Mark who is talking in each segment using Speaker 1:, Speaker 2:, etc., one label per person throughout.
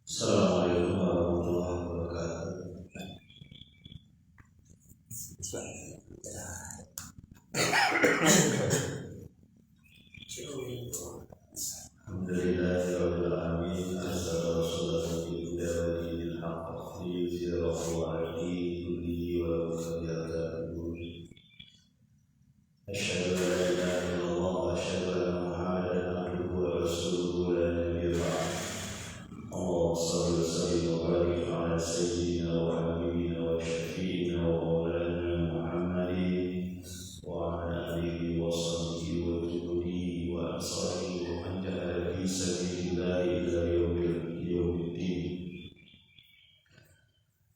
Speaker 1: Assalamualaikum warahmatullahi wabarakatuh. Alhamdulillahirabbil alamin. Assalatu wassalamu ala nabiyil haqq liyuzhirahu 'alal dini kullihi wa law kariha al-kafirun. Asyhadu an la ilaha illallah wa asyhadu anna Muhammadan abduhu wa rasuluhu la nabiyya ba'dahu. Allahumma shalli wa sallim wa barik ala sayyidina wa habibina wa syafi'ina wa maulana Muhammadin wa ala alihi wa sahbihi wa junudihi wa ansarihi wa man jahada fi sabilillahi ila yaumiddin.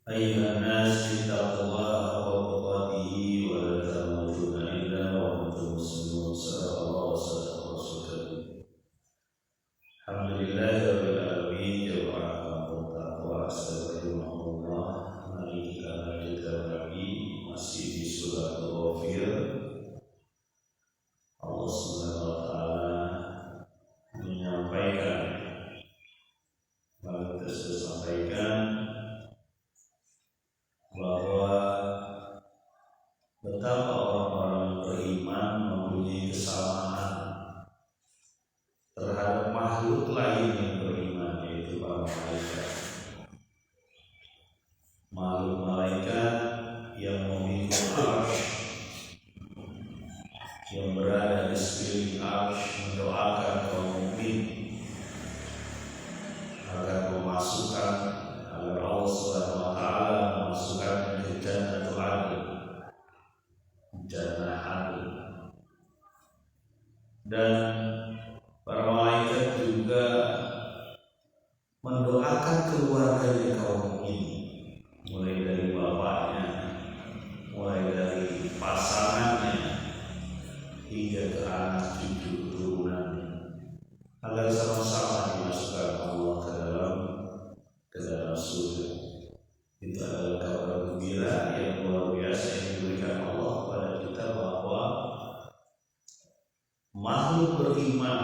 Speaker 1: Ayyuhan nas ittaqullaha haqqa tuqatih wa la tamutunna illa wa antum muslimun. Sallallahu alaihi wasallam. Alhamdulillahirabbil alamin. Mari kita lanjutkan lagi masih di surat Ghafir. Allah Subhanahu wa taala menyampaikan bahwa betapa orang-orang beriman mempunyai kesamaan terhadap makhluk lain yang beriman, yaitu para malaikat. Makhluk malaikat yang memiliki arsy, yang berada di sekeliling arsy, mendoakan kaum mukmin agar memasukkan, agar Allah Subhanahu wa taala memasukkan ke Jannatul Adn, Jannah Adn. Dan para malaikat juga mendoakan keluarganya kaum mukmin, mulai dari bapaknya, mulai dari pasangannya, hingga ke anak cucu turunannya, agar sama-sama dimasukkan Allah ke dalam surga. Itu adalah kabar gembira yang luar biasa yang diberikan Allah kepada kita, bahwa makhluk beriman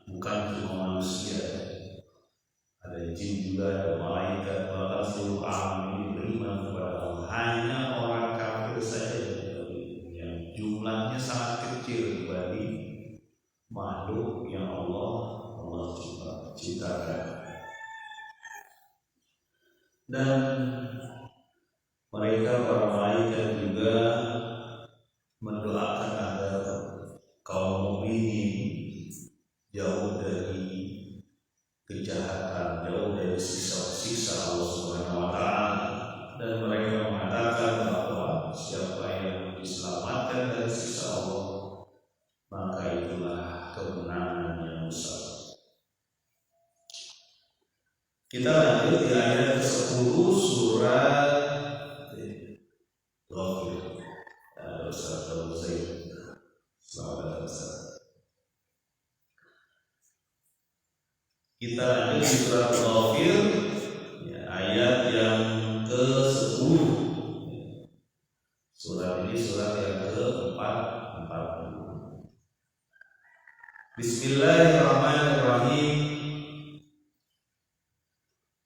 Speaker 1: bukan cuma manusia, ada jin juga, ada malaikat, bahkan seluruh alam ini beriman kepada Allah. Hanya orang kafir saja yang jumlahnya sangat kecil dibanding makhluk yang Allah ciptakan. Dan mereka, para malaikat, juga mendoakan agar kaum mukminin jauh dari kejahatan, jauh dari siksa Allah Subhanahu wa taala. Dan mereka mengatakan bahwa siapa yang diselamatkan dari siksa Allah, maka itulah kemenangan yang besar. Kita lanjut di ayat ke-10 surat Ghafir. Ustaz Abu Zaid, selamat datang. Kita lanjut di surat Ghafir, ayat yang ke-10. Surat ini surat yang ke-40. Bismillahirrahmanirrahim.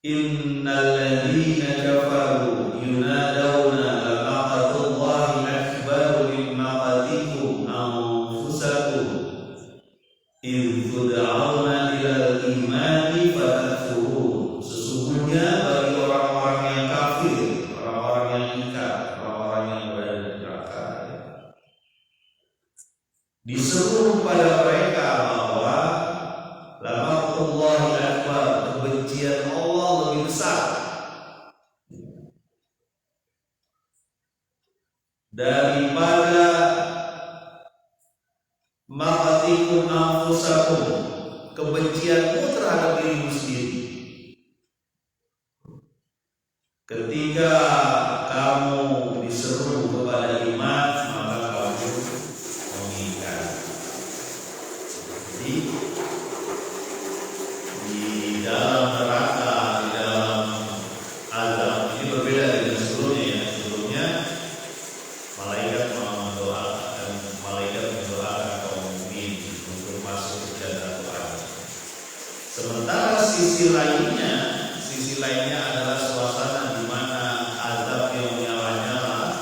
Speaker 1: Innal ladzina kafaru yunadawna lamaqatullahi akbaru min maqatikum anfusakum idh tud'auna ilal imani fatakfurun. Sesungguhnya bagi orang-orang yang kafir, orang-orang yang ingkar, orang-orang yang berada di neraka, diseru pada mereka bahwa lamaqatullahi akbar, kebencian Allah lebih besar daripada maqatikum anfusakum, kebencianmu terhadap dirimu sendiri. Ketika kamu diseru kepada iman, maka kamu mengingkar. Jadi di dalam neraka, di dalam azab ini berbeda dengan sebelumnya. Ya, sebelumnya malaikat mendoakan kaum mukmin untuk masuk ke Jannatul Adn. Sementara sisi lainnya, lainnya adalah suasana di mana azab yang menyala-nyala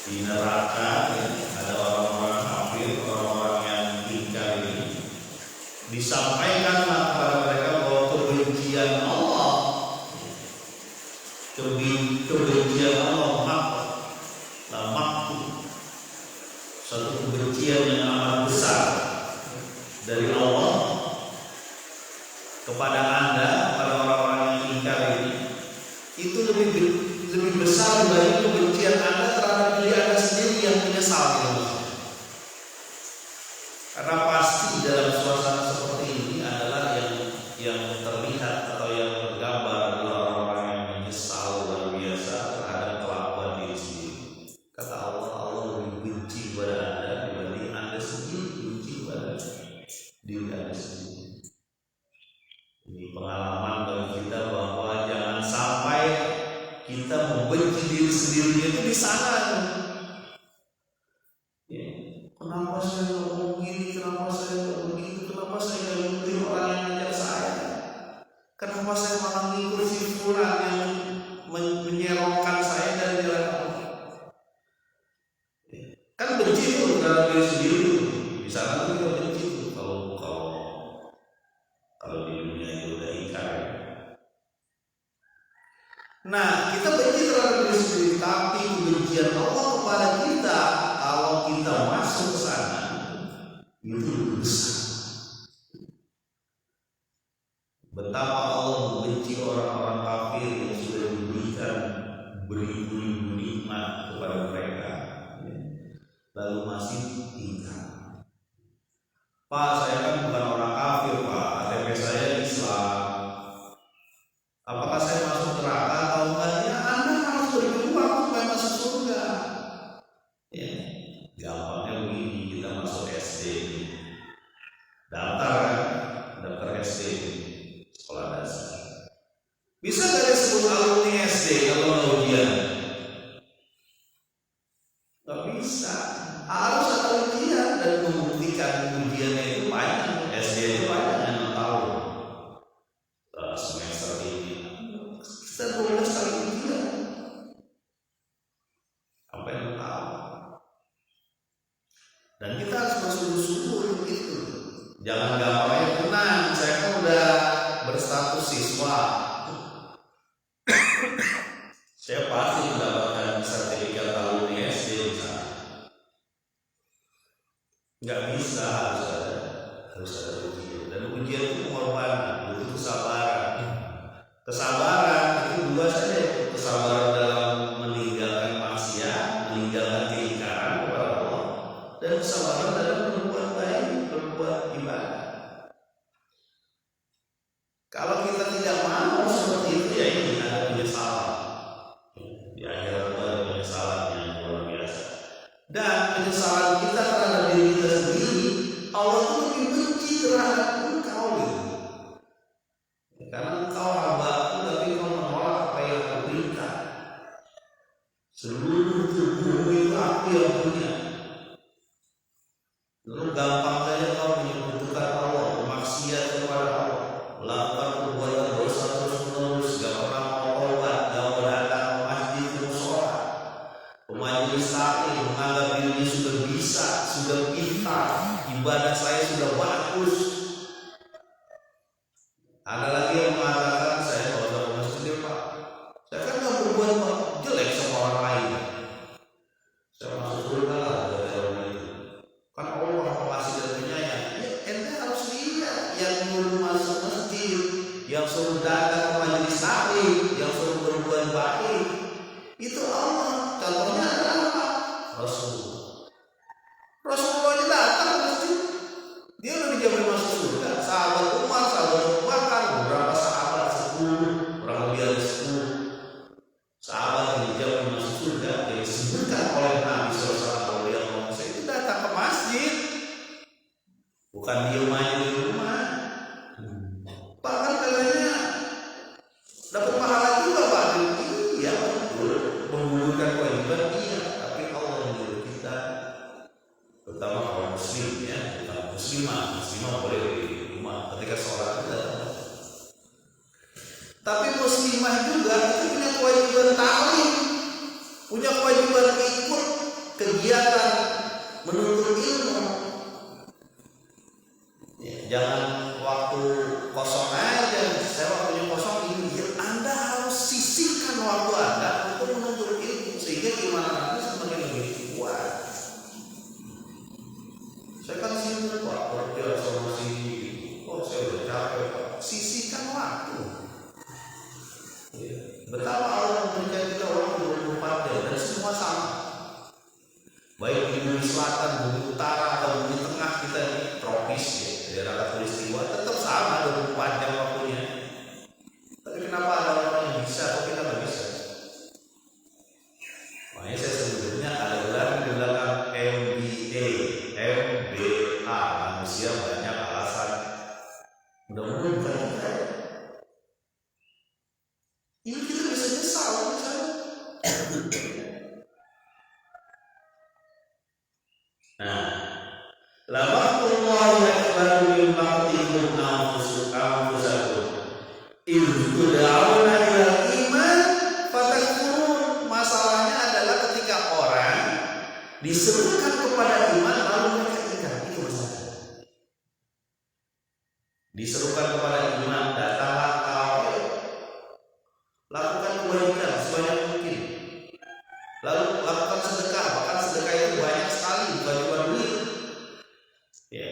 Speaker 1: di neraka. Ada orang-orang kafir, orang-orang yang ingkar ini. Disampaikanlah kepada mereka bahwa kebencian Allah, kebencian Allah makhluk, satu kebencian yang amat besar dari Allah kepada Anda, pada orang-orang yang ingkar ini, itu lebih besar dari kebencian Anda terhadap diri Anda sendiri yang menyesal. Karena pasti dalam suasana seperti ini adalah yang terlihat atau yang tergambar adalah orang-orang yang menyesal luar biasa terhadap kelakuan diri sendiri. Kata Allah, Allah lebih benci kepada Anda dibanding Anda sendiri benci kepada diri Anda sendiri. Ini pengalaman bagi kita bahwa jangan sampai kita membenci diri sendiri itu di sana. Ya, kenapa saya ngomong begini? Kenapa saya ngomong begitu? Kenapa saya nggak ngikutin orang yang ngajak saya? Kenapa saya malah ngikut si fulan yang menyerongkan saya dari jalan Allah? Kan benci itu dalam diri sendiri. Di sana itu juga benci itu. Kalau di dunia itu udah ingkar. Nah, kita benci terhadap diri sendiri, tapi kebencian Allah kepada kita kalau kita masuk ke sana itu lebih besar. Betapa Allah membenci orang-orang kafir yang sudah diberikan beribu-ribu nikmat kepada mereka, lalu masih ingkar. Pak, saya kan bukan orang kafir, Pak. KTP saya Islam. Apakah saya masuk neraka atau enggak? Ya, Anda harus berjuang supaya masuk surga. Ya, gampangnya begini, kita masuk SD, daftar SD, sekolah dasar. Bisa nggak disebut alumni SD kalau nggak ujian? Nggak bisa. Harus ada ujian dan membuktikan ujiannya itu banyak. SD itu banyak yang 6 tahun. Semester ini kita 12 kali ujian sampai 6 tahun. Dan kita harus bersungguh-sungguh untuk itu. Jangan gampangnya tenang, saya kan udah berstatus siswa. Saya pasti mendapatkan sertifikat alumni SD misalnya. Nggak bisa, harus ada ujian. Dan ujian itu pengorbanan, butuh kesabaran. Kesabaran itu dua saja, kesabaran dalam meninggalkan maksiat, meninggalkan keingkaran kepada Allah, dan kesabaran dalam berbuat baik, berbuat ibadah. Kalau kita tidak mau seperti itu, ya ini ada penyesalan. Di akhirat ada penyesalan yang luar biasa. Dan penyesalan kita terhadap diri kita sendiri, Allah itu lebih benci terhadap engkau. Karena engkau hamba-Ku, tapi engkau menolak apa yang Aku perintah. Seluruh tubuhmu itu Aku yang punya. Lalu gampang saja kau menyebutkan Allah, bermaksiat kepada Allah, melakukan perbuatan dosa terus-menerus, gak pernah mau taubat, gak mau datang ke masjid, ke mushola, ke majelis taklim, menganggap dirinya sudah bisa, sudah pintar, ibadah saya sudah bagus. Ada lagi yang mengatakan, saya kalau sudah masjid, Pak, saya kan gak berbuat jelek sama orang lain, saya masuk surga lah dari orang itu. Kan Allah masih dan penyayang. Ya, ente harus lihat yang dulu masuk masjid, yang suruh datang ke majelis taklim, yang suruh berbuat baik, itu Allah. Contohnya adalah apa? Rasulullah aja datang ke masjid, dia udah dijamin masuk surga. Sahabat Umar, sahabat Abu Bakar, beberapa sahabat 10, kurang lebih ada 10 sahabat yang dijamin masuk surga yang disebutkan oleh Nabi SAW itu datang ke masjid, bukan diem aja di rumah. Bahkan katanya dapat pahala juga, Pak. Iya, betul. Membunuh Tapi muslimah juga itu punya kewajiban ta'lim, punya kewajiban ikut kegiatan menuntut ilmu. Ya, jangan waktu kosong aja, saya waktunya kosong ini. Anda harus sisihkan waktu Anda untuk menuntut ilmu sehingga iman Anda semakin lebih kuat. Saya kan sibuk Pak, kerja sama sini. Oh, saya udah capek Pak. Sisihkan waktu. Ya. Betapa Allah memberikan kita waktu 24 jam dan semua sama. Baik di bumi selatan, bumi utara atau bumi tengah kita ini tropis ya, daerah khatulistiwa tetap sama 24 jam waktunya. Tapi kenapa ada orang yang bisa, kok kita nggak bisa? Makanya saya sebutnya ada gelar di belakang MBA, manusia banyak alasan. Mudah-mudahan bukan kita. Ini kita bisa nyesal misalnya. Nah, lamaqullahi akbaru min maqtikum anfusakum idh tud'auna ila iman fatakfurun. Masalahnya adalah ketika orang diserukan kepada iman lalu mereka ingkar. Itu masalahnya. Diserukan kepada iman, datanglah kau, lakukan kebaikan sebanyak mungkin, lalu lakukan sedekah, bahkan sedekah itu banyak sekali, bukan cuma duit. Ya.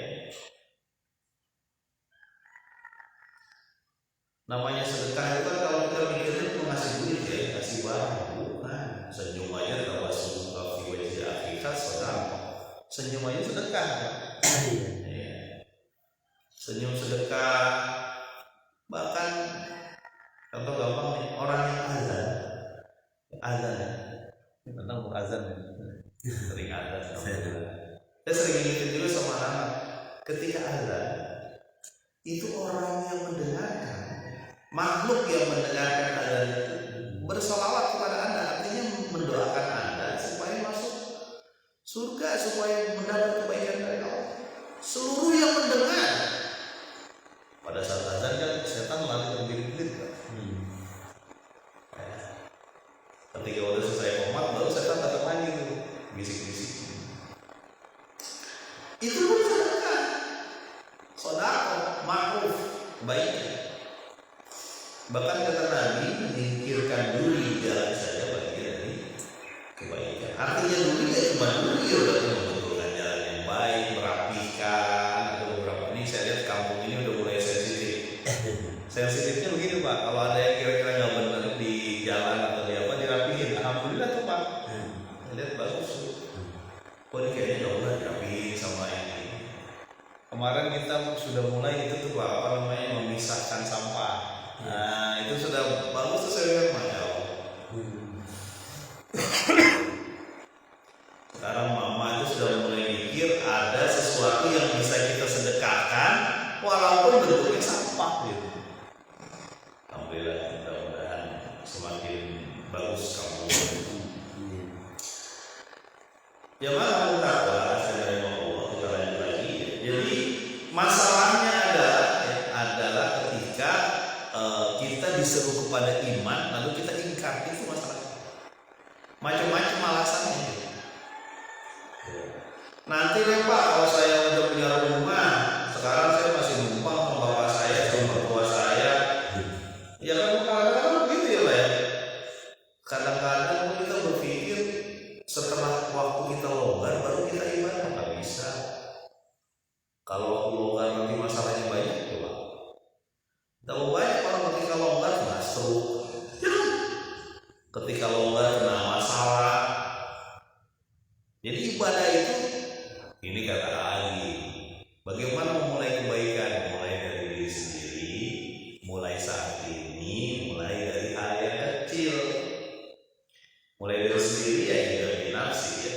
Speaker 1: Namanya sedekah itu kan kalau kita mikirnya itu ngasih duit ya, ngasih barang, bukan. Senyum aja tawasul fi wajhi akhika sedekah. Senyum aja sedekah. Ya. Senyum sedekah. Bahkan contoh gampang nih, orang yang azan ya. Tentang azan ya. Sering azan. Saya sering ingetin juga sama anak, ketika azan itu orang yang mendengarkan, makhluk yang mendengarkan azan itu bersolawat kepada Anda, artinya mendoakan Anda supaya masuk surga, supaya mendapat kebaikan dari Allah. Seluruh yang mendengar. Pada saat azan kan setan lari terbirit-birit kan. Ketika udah selesai qomat baru setan datang lagi tuh, bisik-bisik. Itu pun sedekah, sedekah, ma'ruf, baik. Bahkan kata Nabi, menyingkirkan duri jalan saja bagian dari kebaikan. Artinya duri ya cuma duri, berarti membentukkan jalan yang baik, merapikan atau beberapa. Ini saya lihat kampung ini udah mulai sensitif. Sensitifnya begini Pak, kalau ada yang kira-kira nggak benar di jalan atau di apa dirapihin. Alhamdulillah tuh Pak, lihat bagus. Oh ini kayaknya nggak boleh dirapihin sama ini. Kemarin kita sudah mulai itu tuh Pak, apa namanya, memisahkan sampah. Nah itu sudah bagus tuh, saya lihat Masya Allah. Sekarang mama itu sudah mulai mikir ada sesuatu yang bisa kita sedekahkan walaupun bentuknya sampah gitu. Alhamdulillah, mudah-mudahan semakin bagus kamu. Ya malah takwa dari Allah, kita lanjut lagi. Jadi masalahnya adalah ketika kita diseru kepada iman lalu kita ingkar, itu masalahnya. Macam-macam alasannya. Nanti deh Pak, kalau saya udah punya rumah, sekarang saya masih numpang sama bapak saya, sama mertua saya. Ya kan kadang-kadang begitu ya Pak ya. Kadang-kadang kita berpikir setelah waktu kita longgar baru kita ibadah, nggak bisa. Kalau waktu longgar nanti masalahnya banyak coba. Tahu banyak orang ketika longgar kena stroke, ketika longgar kena masalah. Jadi ibadah itu, ini kata lagi, bagaimana memulai kebaikan, mulai dari diri sendiri, mulai saat ini, mulai dari hal yang kecil. Mulai dari sendiri ya juga binafsi ya,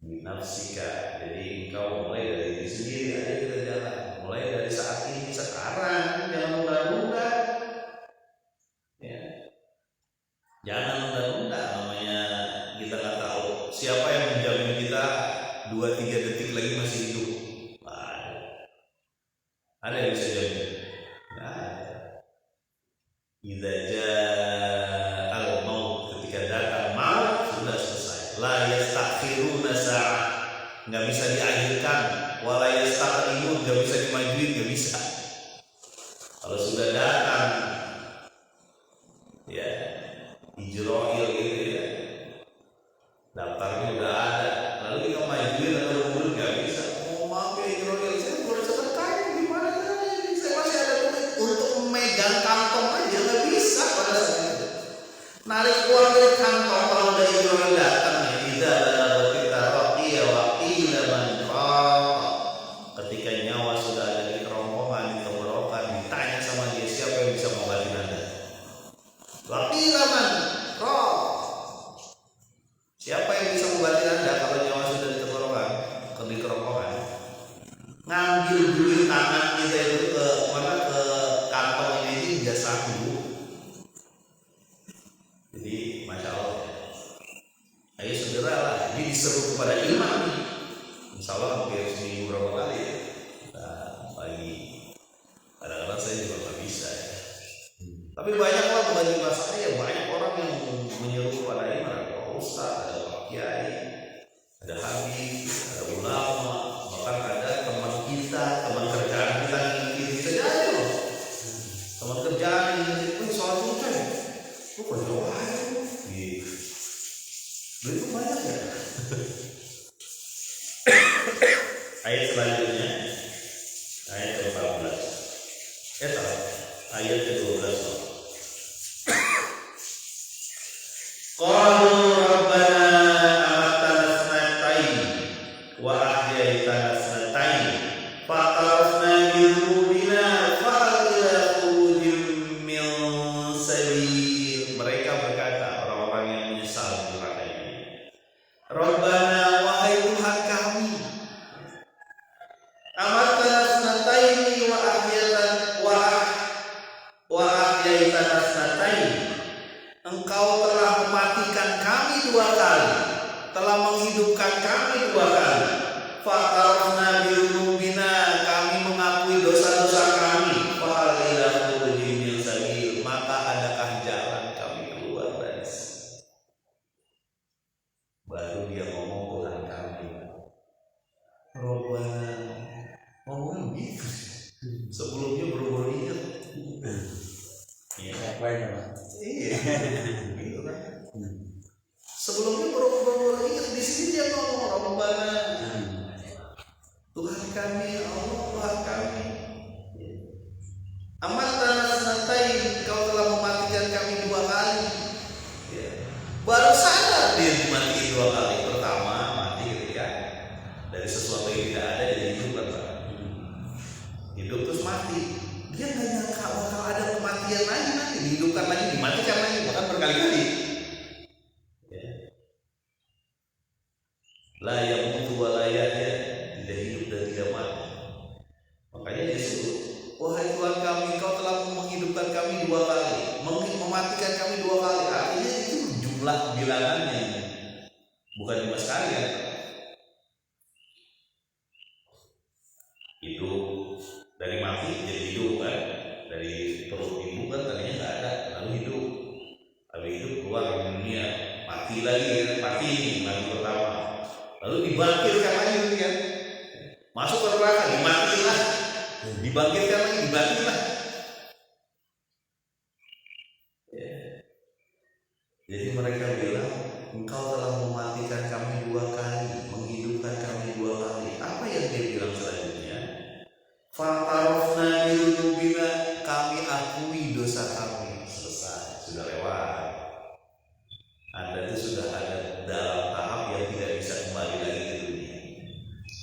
Speaker 1: binafsika. Jadi engkau mulai dari diri sendiri aja kita jalan. Mulai dari saat ini, sekarang, jangan nunda-nunda. Ya. Jangan nunda-nunda, namanya kita nggak tahu siapa yang menjamin kita 2-3 detik lagi masih hidup. Ada yang bisa jamin? Nah, Idza ja'al maut, ketika datang maut sudah selesai. La yastakhiruna sa'ah, nggak bisa diakhirkan. Wala yastaqdimun, nggak bisa dimajuin, nggak bisa. Kalau sudah datang ya Ijroil gitu ya, daftarnya udah ada, lalu kita majuin atau mundur nggak bisa. Oh maaf ya Ijroil, saya boleh sedekah gimana ini? Saya masih ada duit untuk memegang kantong aja nggak bisa pada saat itu. Narik uang dari kantong kalau dari Ijroil datang ya tidak ada kita roti ya wakil ketika nyawa sudah ada di kerongkongan, di tenggorokan, ditanya sama dia siapa yang bisa mengobati Anda. Wakilaman roh, siapa yang bisa mengobati Anda kalau nyawa sudah di tenggorokan, di kerongkongan? Ngambil dulu tangan kita itu ke mana, ke kantong ini dia satu. Jadi masya Allah, ayo segeralah. Ini diseru kepada iman nih. Insya Allah hampir seminggu berapa kali ya. Nah, pagi kadang-kadang saya juga nggak bisa ya. Tapi banyak lah, bukan cuma saya, banyak orang yang menyeru kepada iman. Ada Pak Ustaz, ada Pak Kiai, ada Habib, ada ulama, bahkan ada teman kita, teman kerjaan kita yang ingin kita jadi loh. Teman kerjaan yang ingin soal sunnah, lu kerja wahai gitu. Itu banyak ya. Ayat selanjutnya, ayat ke-14. Ayat ke-12. Qalu rabbana amatana sanatain wa ahyaitana sanatain fa'tarafna bi dzunubina fahal ila khurujin min sabil. Mereka berkata, orang-orang yang menyesal di neraka ini, Rabbana, wahai Tuhan kami, amatana sanatain wa ahyaitana sanatain, Engkau telah mematikan kami 2 kali, telah menghidupkan kami 2 kali. Fa'tarafna bi dzunubina, kami mengakui dosa-dosa kami. Fahal ila khurujin min sabil, maka adakah jalan kami keluar dari sini? Baru dia ngomong Tuhan kami. Robbana, ngomong gitu. Sebelumnya buru-buru ingat. Iya,
Speaker 2: banyak.
Speaker 1: iya, gitu kan. Sebelumnya buru-buru ingat, di sini dia ngomong Robbana, Tuhan kami, Allah Tuhan kami. Amatana sanatain, Kau telah mematikan kami 2 kali. Ya. Baru sadar dia dimatikan 2 kali. Pertama mati ketika dari sesuatu yang tidak ada jadi hidup kan, Pak. Hidup terus mati. Dia nggak nyangka bakal ada kematian lagi, nanti dihidupkan lagi, dimatikan lagi, bahkan berkali-kali. Ya. La yamutu wa la yahya, tidak hidup dan tidak mati. Makanya disebut, wahai Tuhan kami, Kau telah menghidupkan kami 2 kali, mematikan kami 2 kali. Artinya itu jumlah bilangannya, bukan cuma sekali kan. Hidup dari mati jadi hidup kan, dari perut ibu kan tadinya nggak ada, lalu hidup keluar di dunia, mati lagi kan, mati pertama, lalu dibangkitkan lagi kan, masuk ke neraka, dimatilah, dibangkitkan lagi, dibangkitlah. Ya. Jadi mereka bilang, Engkau telah mematikan kami 2 kali, menghidupkan kami 2 kali. Apa yang dia bilang selanjutnya? Fa'tarafna bi dzunubina, kami akui dosa kami. Selesai, sudah lewat. Anda itu sudah ada dalam tahap yang tidak bisa kembali lagi ke dunia.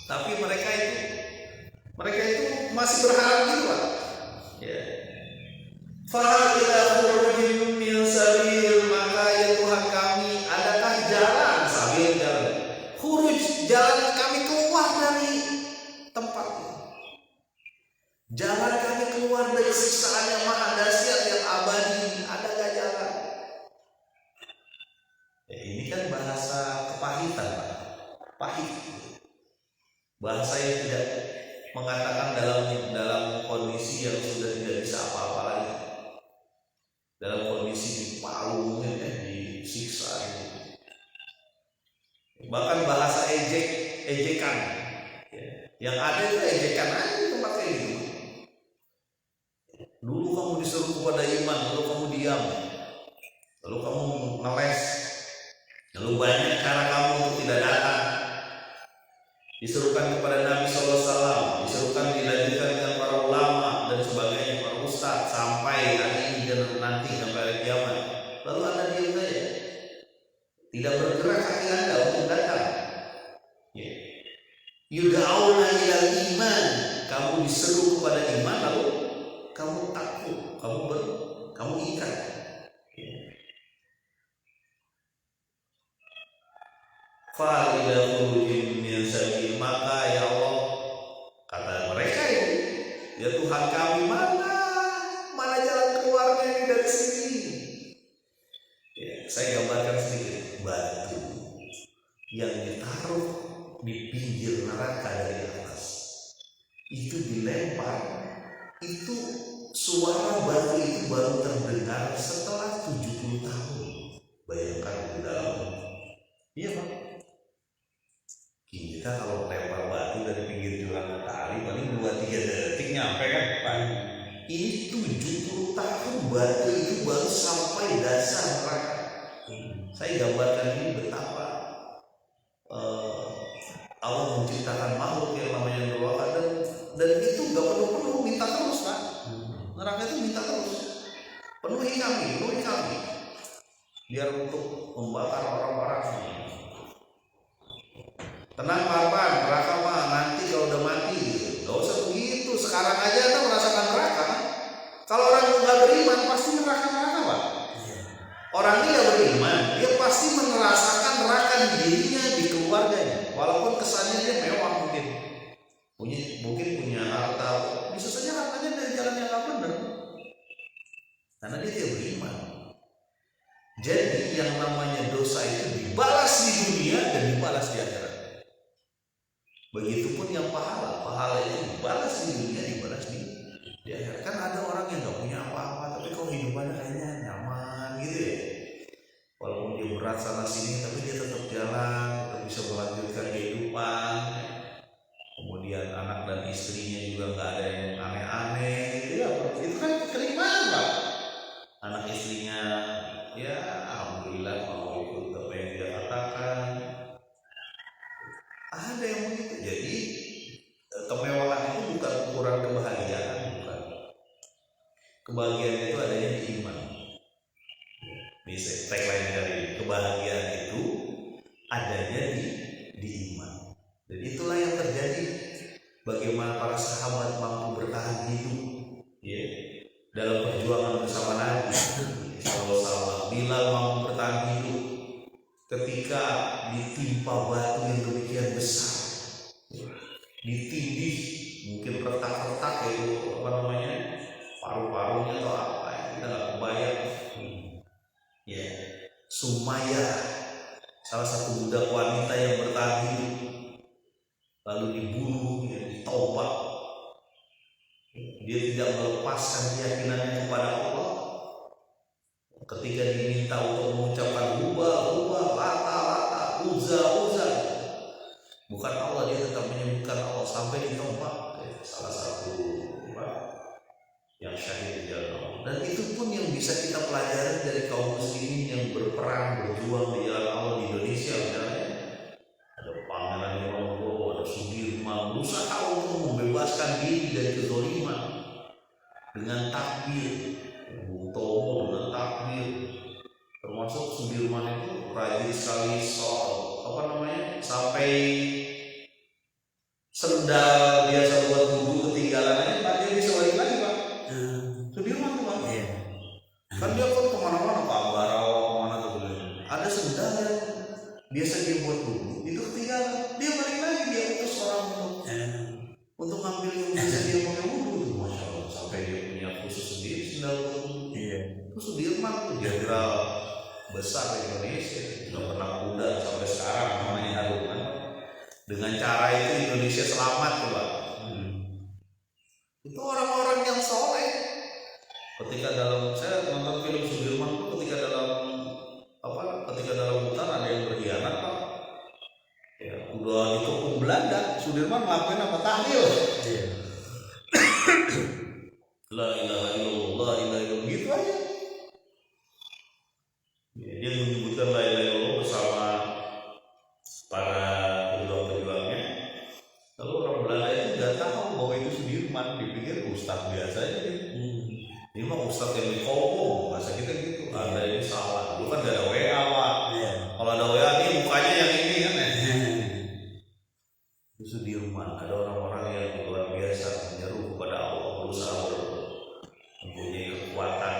Speaker 1: Tapi mereka itu masih berharap gitu, Pak. Ya. Fahal ila khurujin min sabil, maka ya Tuhan kami, adakah jalan, sabil jalan, khuruj jalan kami keluar dari tempat ini. Jalan kami keluar dari siksaan yang maha dahsyat yang abadi, adakah jalan? Ya, ini kan bahasa kepahitan, Pak. Pahit. Bahasa yang tidak mengatakan dalam kondisi yang sudah tidak bisa apa-apa lagi. dalam kondisi dipalu, disiksa. Bahkan bahasa ejekan, yang ada itu ejekan aja tempat kayak gitu. Dulu kamu disuruh kepada iman, lalu kamu diam, lalu kamu ngeles, lalu banyak cara kamu untuk tidak datang. Disuruhkan kepada Nabi SAW, disuruhkan dilanjutkan dengan para ulama dan sebagainya, para ustadz, sampai hari ini dan nanti sampai hari kiamat. Lalu Anda diam saja, tidak bergerak kaki Anda untuk datang. Yud'auna ilal iman, kamu diseru kepada iman, lalu kamu takut, kamu ingkar. Fa'idha khurujin min sabil, maka ya Allah, kata mereka itu, ya Tuhan kami, mana jalan keluarnya ini dari sini. Saya gambarkan sedikit, batu yang ditaruh di pinggir neraka dari atas, itu dilempar, itu suara batu itu baru terdengar setelah 70 tahun. Bayangkan di dalam. Iya Pak. Kita kalau lempar batu dari pinggir jurang kali paling 2-3 detik nyampe kan Pak. Ini 70 tahun batu itu baru sampai dasar neraka. Saya gambarkan ini betapa Allah menciptakan makhluk yang namanya neraka, dan itu gak perlu minta terus Pak. Neraka itu minta terus, penuhi kami, biar untuk membakar orang-orang ini. Tenang Parman, neraka mah nanti kalau udah mati, gak usah begitu. Sekarang aja Anda merasakan neraka. Kalau orang yang gak beriman pasti neraka Pak. Orang ini gak beriman, dia pasti merasakan neraka di dirinya, di keluarganya. Walaupun kesannya dia mewah, mungkin punya harta, bisa saja hartanya dari jalan yang gak benar, karena dia tidak beriman. Jadi yang namanya dosa itu dibalas di dunia dan dibalas di akhirat. Begitupun yang pahala itu dibalas di dunia, dibalas di akhirat. Kan ada orang yang gak punya apa-apa, tapi kok hidupannya kayaknya nyaman gitu ya. Walaupun dia berat sana sini, tapi dia tetap jalan, tetap bisa melanjutkan kehidupan. Kemudian anak dan istrinya juga gak ada yang aneh-aneh gitu ya. Itu kan kenikmatan Pak. Anak istrinya ya alhamdulillah mau ikut apa yang dia katakan. Ada yang begitu. Jadi kemewahan itu bukan ukuran kebahagiaan, bukan. Kebahagiaan itu adanya di iman. Bisa tagline dari kebahagiaan itu adanya di iman. Dan itulah yang terjadi. Bagaimana para sahabat mampu bertahan hidup dalam perjuangan bersama Nabi SAW. Bilal mampu bertahan hidup ketika ditimpa batu yang demikian besar, ditindih, mungkin retak-retak itu paru-parunya atau apa, kita nggak kebayang. Sumayyah, salah satu budak wanita yang bertahan hidup, lalu dibunuh, ditobak. Dia tidak melepaskan keyakinannya kepada Allah. Ketika diminta untuk mengucapkan Hubal, Lata, Uzza, bukan Allah, dia tetap menyebutkan Allah sampai ditembak. Salah satu yang syahid di jalan Allah. Dan itu pun yang bisa kita pelajari dari kaum muslimin yang berperang, berjuang di jalan Allah di Indonesia misalnya. Ada Pangeran Diponegoro, ada Sudirman, berusaha untuk membebaskan diri dari kezaliman dengan takbir. Bung Tomo dengan takbir, termasuk Sudirman itu rajin sekali sampai sendal biasa buat wudhu ketinggalan aja Pak, dia bisa balik lagi Pak. Sudirman tuh Pak. Kan dia kan kemana-mana Pak, Barau kemana tuh, ada sendal yang biasa dia buat wudhu itu ketinggalan, dia balik lagi, dia utus orang untuk ngambil yang bisa dia pakai wudhu tuh, Masya Allah, sampai dia punya khusus sendiri sendal wudhu. Itu Sudirman tuh jenderal besar di Indonesia, sudah pernah kuda sampai sekarang namanya Haruna. Dengan cara itu Indonesia selamat tuh Pak. Itu orang-orang yang soleh. Ketika saya nonton film
Speaker 2: Sudirman ngelakuin apa tahlil.
Speaker 3: Iya.
Speaker 1: La ilaha illallah, la ilaha illallah gitu aja. Ya, dia menyebutkan la ilaha illallah bersama para pejuang-pejuangnya. Lalu orang Belanda itu nggak tahu bahwa itu Sudirman, dipikir ustaz biasa aja. Ini mah ustaz yang di Kopo, bahasa kita gitu. Ada ini salah. Dulu kan gak ada WA, Pak.
Speaker 3: Iya.
Speaker 1: Kalau ada WA nih mukanya yang ini kan ya. Itu Sudirman, ada orang-orang yang luar biasa menyeru kepada Allah, berusaha mempunyai kekuatan.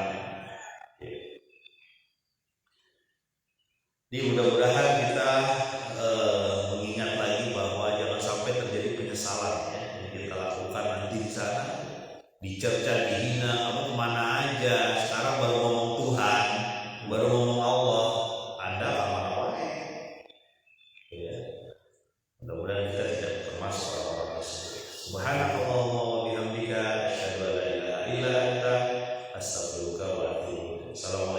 Speaker 1: Jadi mudah-mudahan kita mengingat lagi bahwa jangan sampai terjadi penyesalan ya, yang kita lakukan nanti di sana, dicerca, dihina, kamu kemana aja. Sekarang baru ngomong Tuhan, baru ngomong Allah, Anda kemana wae. Ya. Mudah-mudahan kita tidak termasuk orang-orang tersebut. Subhanakallahumma wa bihamdika asyhadu an la ilaha illa anta astaghfiruka wa atubu ilaik. Assalamualaikum.